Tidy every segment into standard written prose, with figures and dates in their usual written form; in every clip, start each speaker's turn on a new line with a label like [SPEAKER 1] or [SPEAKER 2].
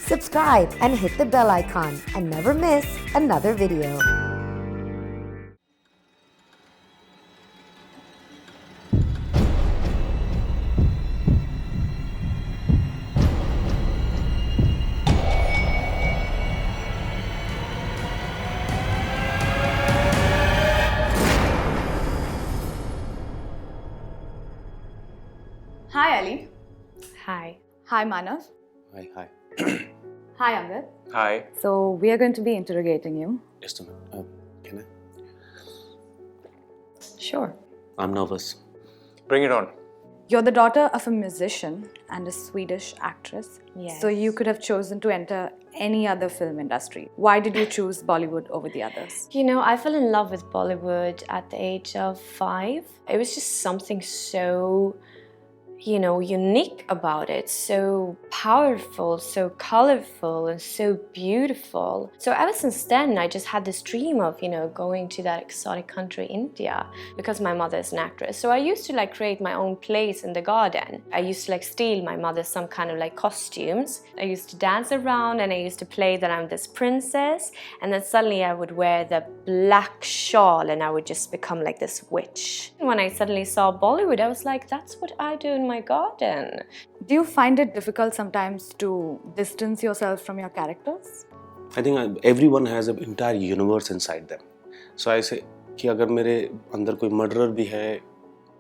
[SPEAKER 1] Subscribe and hit the bell icon and never miss another video.
[SPEAKER 2] Hi Elli.
[SPEAKER 3] Hi.
[SPEAKER 2] Hi Manav.
[SPEAKER 4] Hi.
[SPEAKER 2] Hi Angad.
[SPEAKER 4] Hi.
[SPEAKER 2] So we are going to be interrogating you.
[SPEAKER 4] Just a minute. Can I?
[SPEAKER 2] Sure.
[SPEAKER 4] I'm nervous.
[SPEAKER 5] Bring it on.
[SPEAKER 2] You're the daughter of a musician and a Swedish actress.
[SPEAKER 3] Yes.
[SPEAKER 2] So you could have chosen to enter any other film industry. Why did you choose Bollywood over the others?
[SPEAKER 3] You know, I fell in love with Bollywood at the age of 5. It was just something so, unique about it. So powerful, so colorful, and so beautiful. So ever since then, I just had this dream of, going to that exotic country, India, because my mother is an actress. So I used to create my own place in the garden. I used to steal my mother's some kind of costumes. I used to dance around and I used to play that I'm this princess. And then suddenly I would wear the black shawl and I would just become this witch. And when I suddenly saw Bollywood, I was like, that's what I do in my garden.
[SPEAKER 2] Do you find it difficult sometimes to distance yourself from your characters?
[SPEAKER 4] I think everyone has an entire universe inside them. So I say कि अगर मेरे अंदर कोई murderer भी है,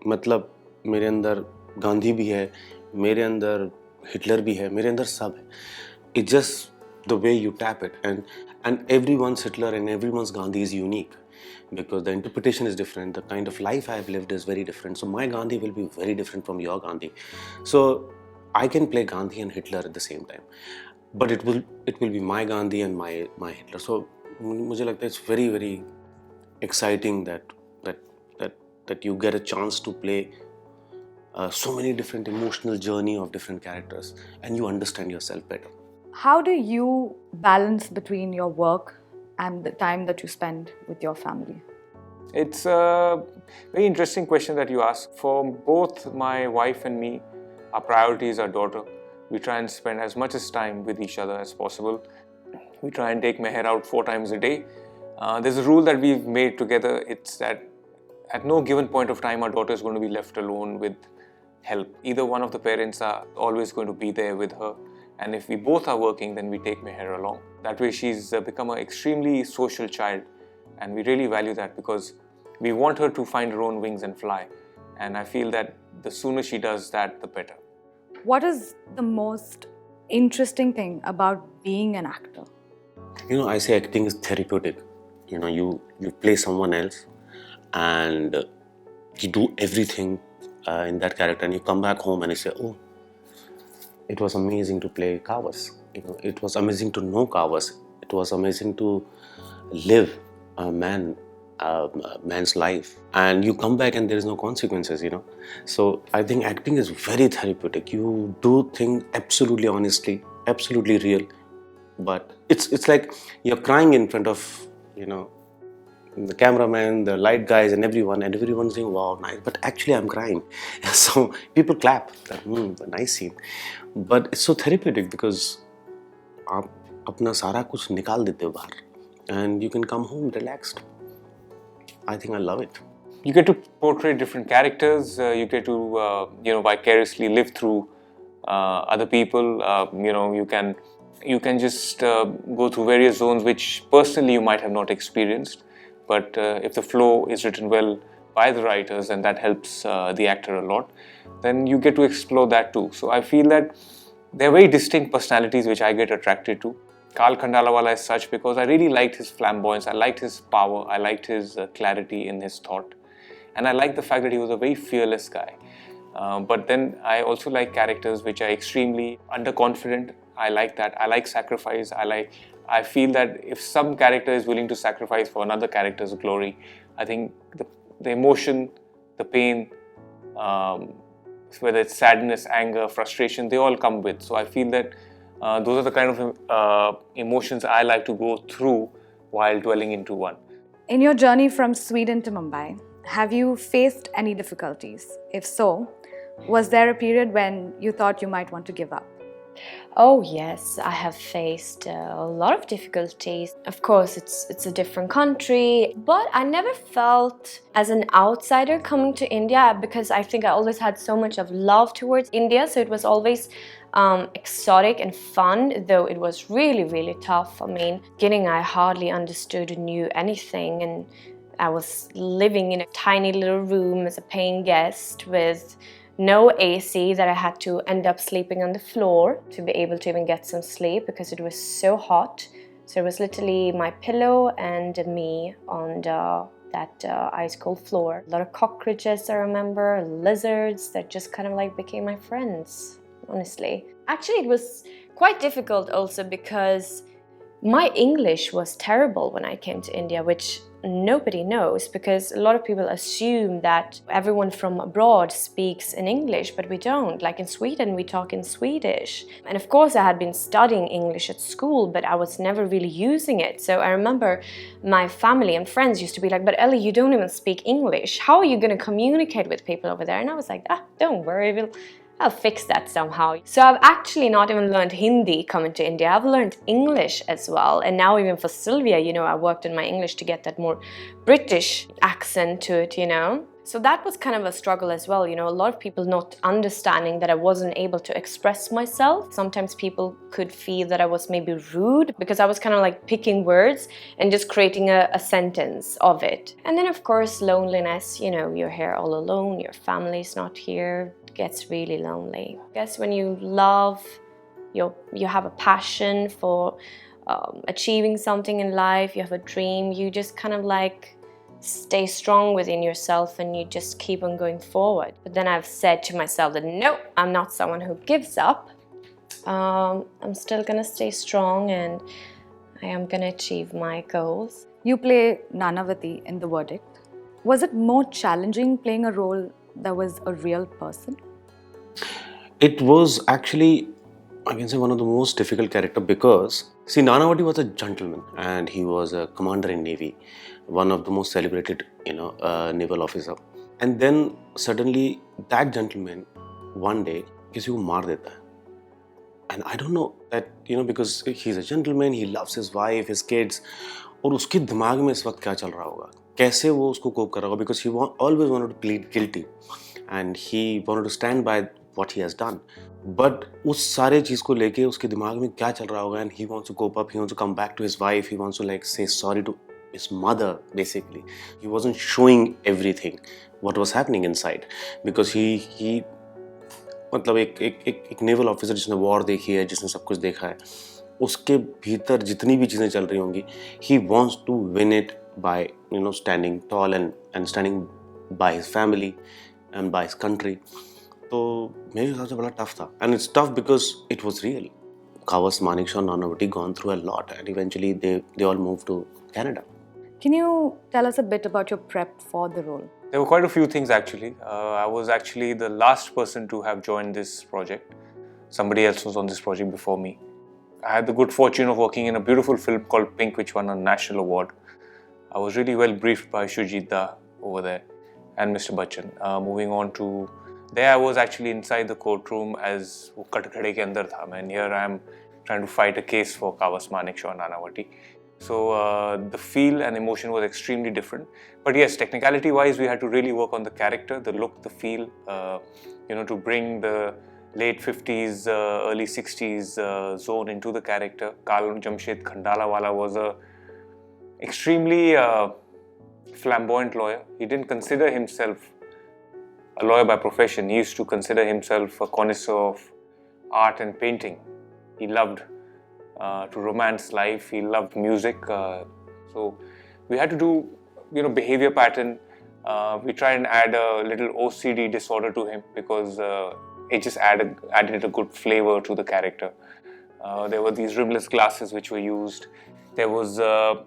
[SPEAKER 4] मतलब मेरे अंदर गांधी भी है, मेरे अंदर हिटलर भी है, मेरे अंदर सब है. It's just the way you tap it, and everyone's Hitler and everyone's Gandhi is unique. Because the interpretation is different, the kind of life I have lived is very different. So my Gandhi will be very different from your Gandhi. So I can play Gandhi and Hitler at the same time, but it will be my Gandhi and my Hitler. So मुझे लगता है it's very very exciting that you get a chance to play so many different emotional journey of different characters, and you understand yourself better.
[SPEAKER 2] How do you balance between your work and the time that you spend with your family?
[SPEAKER 5] It's a very interesting question that you ask. For both my wife and me, our priority is our daughter. We try and spend as much as time with each other as possible. We try and take Meher out 4 times a day. There's a rule that we've made together. It's that at no given point of time, our daughter is going to be left alone with help. Either one of the parents are always going to be there with her. And if we both are working, then we take Meher along. That way she's become an extremely social child, and we really value that because we want her to find her own wings and fly. And I feel that the sooner she does that, the better.
[SPEAKER 2] What is the most interesting thing about being an actor?
[SPEAKER 4] I say acting is therapeutic. You play someone else and you do everything in that character, and you come back home and you say, oh, it was amazing to play Kavas. It was amazing to know Kavas. It was amazing to live a man's life. And you come back and there is no consequences, So I think acting is very therapeutic. You do things absolutely honestly, absolutely real. But it's like you're crying in front of, the cameraman, the light guys and everyone's saying, wow, nice. But actually I'm crying. So people clap. Nice scene. But it's so therapeutic because आप अपना सारा कुछ निकाल देते हो बाहर and you can come home relaxed. I think I love it.
[SPEAKER 5] You get to portray different characters. You get to, vicariously live through other people. You can just go through various zones which personally you might have not experienced. But if the flow is written well by the writers and that helps the actor a lot, then you get to explore that too. So I feel that there are very distinct personalities which I get attracted to. Karl Khandalawala is such because I really liked his flamboyance, I liked his power, I liked his clarity in his thought. And I liked the fact that he was a very fearless guy. But then I also like characters which are extremely underconfident. I like that. I like sacrifice. I feel that if some character is willing to sacrifice for another character's glory, I think the emotion, the pain, whether it's sadness, anger, frustration, they all come with. So I feel that those are the kind of emotions I like to go through while dwelling into one.
[SPEAKER 2] In your journey from Sweden to Mumbai, have you faced any difficulties? If so, was there a period when you thought you might want to give up?
[SPEAKER 3] Oh yes, I have faced a lot of difficulties. Of course, it's a different country, but I never felt as an outsider coming to India because I think I always had so much of love towards India, so it was always exotic and fun, though it was really, really tough. I mean, beginning I hardly understood or knew anything, and I was living in a tiny little room as a paying guest with no AC, that I had to end up sleeping on the floor to be able to even get some sleep because it was so hot. So it was literally my pillow and me on that ice cold floor. A lot of cockroaches, I remember, lizards that just kind of like became my friends, honestly. Actually, it was quite difficult also because my English was terrible when I came to India, which nobody knows because a lot of people assume that everyone from abroad speaks in English, but we don't. Like in Sweden, we talk in Swedish. And of course, I had been studying English at school, but I was never really using it. So I remember my family and friends used to be like, but Ellie, you don't even speak English. How are you going to communicate with people over there? And I was like, don't worry, I'll fix that somehow. So I've actually not even learned Hindi coming to India. I've learned English as well. And now even for Sylvia, I worked on my English to get that more British accent to it, So that was kind of a struggle as well, a lot of people not understanding that I wasn't able to express myself. Sometimes people could feel that I was maybe rude because I was kind of like picking words and just creating a sentence of it. And then of course, loneliness, you're here all alone, your family's not here. Gets really lonely. I guess when you love, you have a passion for achieving something in life, you have a dream, you just kind of like stay strong within yourself and you just keep on going forward. But then I've said to myself that no, I'm not someone who gives up. I'm still gonna stay strong and I am gonna achieve my goals.
[SPEAKER 2] You play Nanavati in The Verdict. Was it more challenging playing a role that was a real person?
[SPEAKER 4] It was actually, I can say, one of the most difficult character because, see, Nanavati was a gentleman and he was a commander in Navy, one of the most celebrated, naval officer. And then suddenly that gentleman one day किसी को मार देता है. And I don't know that, because he's a gentleman, he loves his wife, his kids. और उसके दिमाग में इस वक्त क्या चल रहा होगा, कैसे वो उसको कोप कर रहा होगा, because he always wanted to plead guilty and he wanted to stand by what he has done. But उस सारे चीज़ को लेके उसके दिमाग में क्या चल रहा होगा, and he wants to cope up, he wants to come back to his wife, he wants to like say sorry to his mother basically. He wasn't showing everything what was happening inside because he मतलब एक naval officer जिसने war देखी है, जिसने सब कुछ देखा है, उसके भीतर जितनी भी चीज़ें चल रही होंगी, he wants to win it by standing tall and standing by his family and by his country. तो मेरे हिसाब से बड़ा टफ था, and it's tough because it was real. Kawas, Manekshaw and Nanavati gone through a lot and eventually they all moved to Canada.
[SPEAKER 2] Can you tell us a bit about your prep for the role?
[SPEAKER 5] There were quite a few things actually. I was actually the last person to have joined this project. Somebody else was on this project before me. I had the good fortune of working in a beautiful film called Pink, which won a national award. I was really well briefed by Shujit Da over there and Mr. Bachchan. Moving on to there, I was actually inside the courtroom as Katkhade ke andar tha, and here I am trying to fight a case for Kawas, Manekshaw and Nanavati. So the feel and emotion was extremely different. But yes, technicality-wise, we had to really work on the character, the look, the feel, to bring the late 50s, early 60s zone into the character. Kalan Jamshed Khandalawala was a extremely flamboyant lawyer. He didn't consider himself a lawyer by profession. He used to consider himself a connoisseur of art and painting. He loved to romance life. He loved music. So we had to do, behavior pattern. We tried and add a little OCD disorder to him because it just added a good flavor to the character. There were these rimless glasses which were used. There was a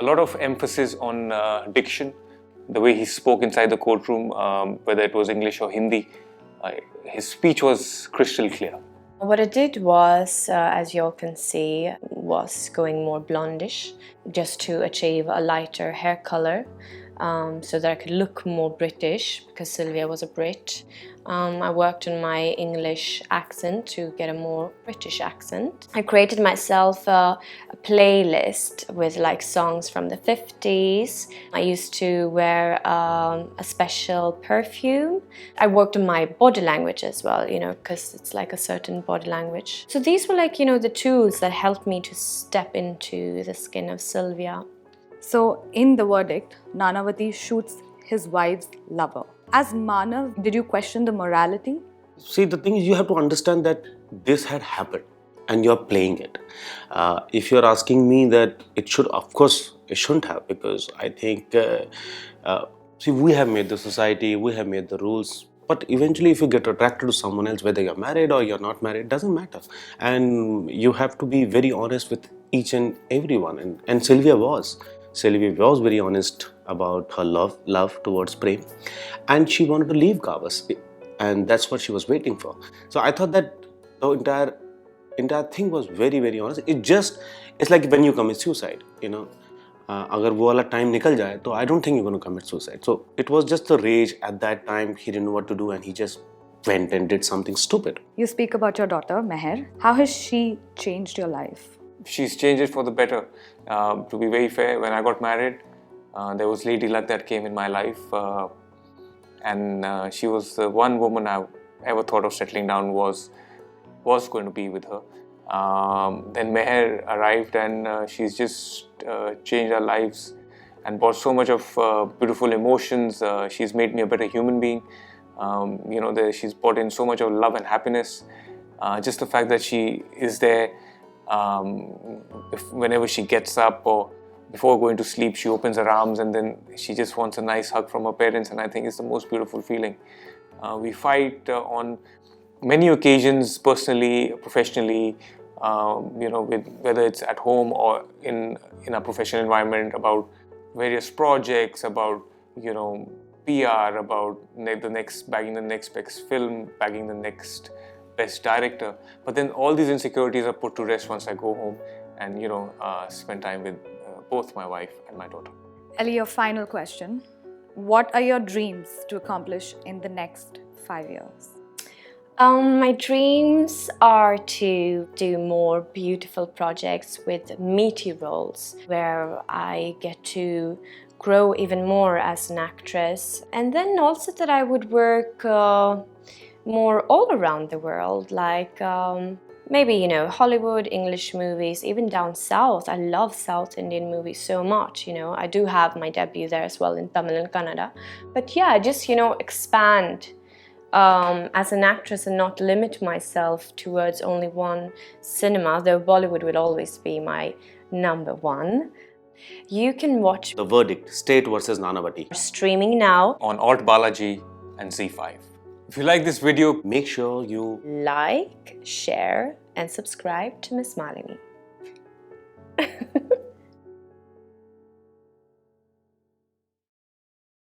[SPEAKER 5] lot of emphasis on diction, the way he spoke inside the courtroom, whether it was English or Hindi. His speech was crystal clear.
[SPEAKER 3] What I did was, as you all can see, was going more blondish just to achieve a lighter hair color so that I could look more British because Sylvia was a Brit. I worked on my English accent to get a more British accent. I created myself a playlist with like songs from the 50s. I used to wear a special perfume. I worked on my body language as well, you know, because it's like a certain body language. So these were like, you know, the tools that helped me to step into the skin of Sylvia.
[SPEAKER 2] So, in The Verdict, Nanavati shoots his wife's lover. As Manav, did you question the morality?
[SPEAKER 4] See, the thing is, you have to understand that this had happened and you're playing it. If you're asking me that it should, of course, it shouldn't have, because I think, see, we have made the society, we have made the rules. But eventually, if you get attracted to someone else, whether you're married or you're not married, doesn't matter. And you have to be very honest with each and everyone. And Sylvia was. Sylvia was very honest about her love towards Prem, and she wanted to leave Gavas, and that's what she was waiting for. So I thought that the entire thing was very, very honest. It's like when you commit suicide, you know. अगर वो वाला time निकल जाए, तो I don't think you're going to commit suicide. So it was just the rage at that time. He didn't know what to do, and he just went and did something stupid.
[SPEAKER 2] You speak about your daughter, Meher. How has she changed your life?
[SPEAKER 5] She's changed it for the better. To be very fair, when I got married, there was Lady Luck that came in my life, and she was the one woman I ever thought of settling down was going to be with her. Then Meher arrived, and she's just changed our lives and brought so much of beautiful emotions. She's made me a better human being. You know, she's brought in so much of love and happiness. Just the fact that she is there. Whenever she gets up or before going to sleep, she opens her arms and then she just wants a nice hug from her parents, and I think it's the most beautiful feeling. We fight on many occasions, personally, professionally, you know, whether it's at home or in a professional environment, about various projects, about, you know, PR, about bagging the next best film, bagging the next best director. But then all these insecurities are put to rest once I go home and, you know, spend time with both my wife and my daughter.
[SPEAKER 2] Elli, your final question. What are your dreams to accomplish in the next 5 years?
[SPEAKER 3] My dreams are to do more beautiful projects with meaty roles where I get to grow even more as an actress, and then also that I would work more all around the world, like maybe, you know, Hollywood, English movies, even down south. I love South Indian movies so much, you know. I do have my debut there as well in Tamil and Kannada. But yeah, just, you know, expand as an actress and not limit myself towards only one cinema, though Bollywood will always be my number one. You can watch
[SPEAKER 4] The Verdict, State versus Nanavati,
[SPEAKER 3] streaming now
[SPEAKER 5] On ALTBalaji and Zee5. If you like this video,
[SPEAKER 4] make sure you
[SPEAKER 3] like, share and subscribe to MissMalini.